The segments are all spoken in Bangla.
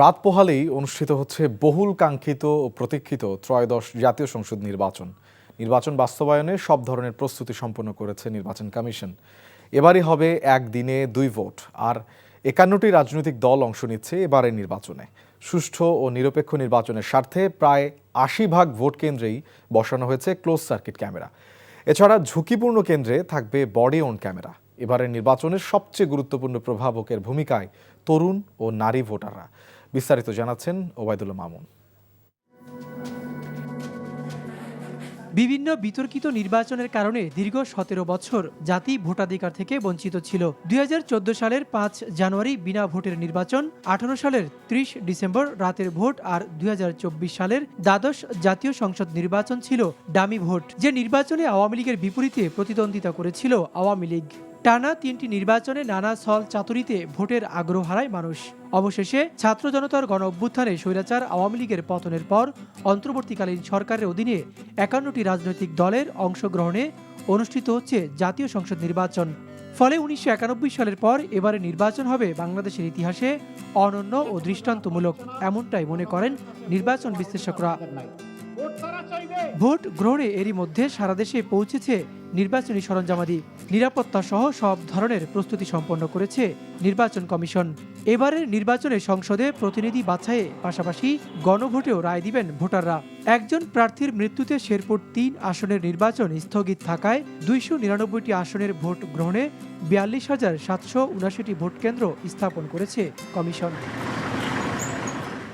রাত পোহালেই অনুষ্ঠিত হচ্ছে বহুল কাঙ্ক্ষিত ও প্রতীক্ষিত ত্রয়োদশ জাতীয় সংসদ নির্বাচন। নির্বাচন বাস্তবায়নে সব ধরনের প্রস্তুতি সম্পন্ন করেছে নির্বাচন কমিশন। এবারই হবে একদিনে 2 ভোট, আর 51টি রাজনৈতিক দল অংশ নিচ্ছে এবারের নির্বাচনে। সুষ্ঠু ও নিরপেক্ষ নির্বাচনের স্বার্থে প্রায় 80% ভোট কেন্দ্রেই বসানো হয়েছে ক্লোজ সার্কিট ক্যামেরা। এছাড়া ঝুঁকিপূর্ণ কেন্দ্রে থাকবে বডি অন ক্যামেরা। এবারের নির্বাচনের সবচেয়ে গুরুত্বপূর্ণ প্রভাবকের ভূমিকায় তরুণ ও নারী ভোটাররা। বিস্তারিত জানাচ্ছেন ওবায়দুল্লাহ মামুন। বিভিন্ন বিতর্কিত নির্বাচনের কারণে দীর্ঘ 17 বছর জাতি ভোটাধিকার থেকে বঞ্চিত ছিল। 2014 সালের 5 জানুয়ারি বিনা ভোটের নির্বাচন, 18 সালের 30 ডিসেম্বর রাতের ভোট আর 2024 সালের দ্বাদশ জাতীয় সংসদ নির্বাচন ছিল ডামি ভোট, যে নির্বাচনে আওয়ামী লীগের বিপরীতে প্রতিদ্বন্দ্বিতা করেছিল আওয়ামী লীগ। টানা 3টি নির্বাচনে নানা ছল চাতুরিতে ভোটের আগ্রহ হারায় মানুষ। অবশেষে ছাত্র জনতার গণ অভ্যুত্থানে স্বৈরাচার আওয়ামী লীগের পতনের পর অন্তর্বর্তীকালীন সরকারের অধীনে 51টি রাজনৈতিক দলের অংশগ্রহণে অনুষ্ঠিত হচ্ছে জাতীয় সংসদ নির্বাচন। ফলে 1991 সালের পর এবারে নির্বাচন হবে বাংলাদেশের ইতিহাসে অনন্য ও দৃষ্টান্তমূলক, এমনটাই মনে করেন নির্বাচন বিশ্লেষকরা। ভোট গ্রহণে এরই মধ্যে সারা দেশে পৌঁছেছে নির্বাচনী সরঞ্জামাদি। নিরাপত্তা সহ সব ধরনের প্রস্তুতি সম্পন্ন করেছে নির্বাচন কমিশন। এবারের নির্বাচনে সংসদে প্রতিনিধি বাছাইয়ে পাশাপাশি গণভোটেও রায় দিবেন ভোটাররা। একজন প্রার্থীর মৃত্যুতে শেরপুর 3 আসনের নির্বাচন স্থগিত থাকায় 299টি আসনের ভোট গ্রহণে 42,779টি ভোট কেন্দ্র স্থাপন করেছে কমিশন।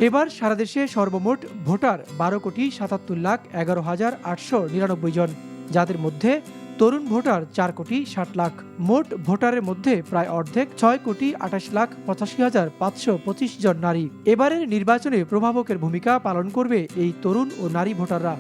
এবার সারা দেশে সর্বমোট ভোটার 12,77,11,899 জন, যাদের মধ্যে তরুণ ভোটার 4,60,00,000। মোট ভোটারের মধ্যে প্রায় অর্ধেক 6,28,85,525 জন নারী। এবারের নির্বাচনে প্রভাবকের ভূমিকা পালন করবে এই তরুণ ও নারী ভোটাররা।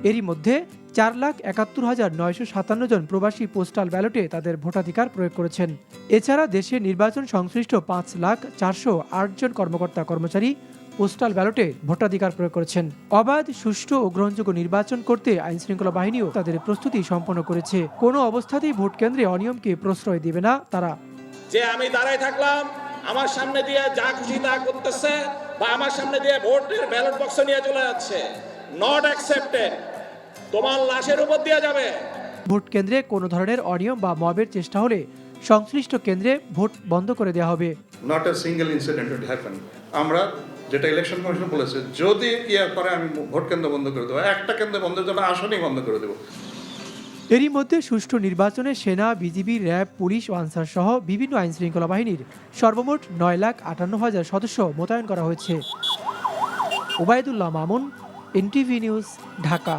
এরই মধ্যে 4,71,957 জন প্রবাসী পোস্টাল ব্যালটে তাদের ভোটাধিকার প্রয়োগ করেছেন। এছাড়া দেশে নির্বাচন সংশ্লিষ্ট 5,408 জন কর্মকর্তা কর্মচারী পোস্টাল ব্যালটে ভোটাধিকার প্রয়োগ করেছেন। অবাধ, সুষ্ঠু ও গ্রহণযোগ্য নির্বাচন করতে আইনশৃঙ্খলা বাহিনীও তাদের প্রস্তুতি সম্পন্ন করেছে। কোনো অবস্থাতেই ভোট কেন্দ্রে অনিয়মকে প্রশ্রয় দেবে না তারা। যে আমি দাঁড়ায় থাকলাম, আমার সামনে দিয়ে যা খুশি তা করতেছে, বা আমার সামনে দিয়ে ভোটের ব্যালট বক্স নিয়ে চলে যাচ্ছে, নট অ্যাকসেপ্টেড। তোমার লাশের উপর দিয়ে যাবে। ভোট কেন্দ্রে কোনো ধরনের অনিয়ম বা মবের চেষ্টা হলে সংশ্লিষ্ট কেন্দ্রে ভোট বন্ধ করে দেওয়া হবে। Not a single incident will happen. আমরা যেটা ইলেকশন কমিশন বলেছে, যদি করে আমি ভোট কেন্দ্র বন্ধ করে দেবো, একটা কেন্দ্র বন্ধের জন্য আসনই বন্ধ করে দেবো। এরই মধ্যে সুষ্ঠু নির্বাচনে সেনা, বিজিবি, র্যাব, পুলিশ ও আনসার সহ বিভিন্ন আইনশৃঙ্খলা বাহিনীর সর্বমোট 9,58,000 সদস্য মোতায়েন করা হয়েছে। Obaidullah Mamun, NTV news, Dhaka.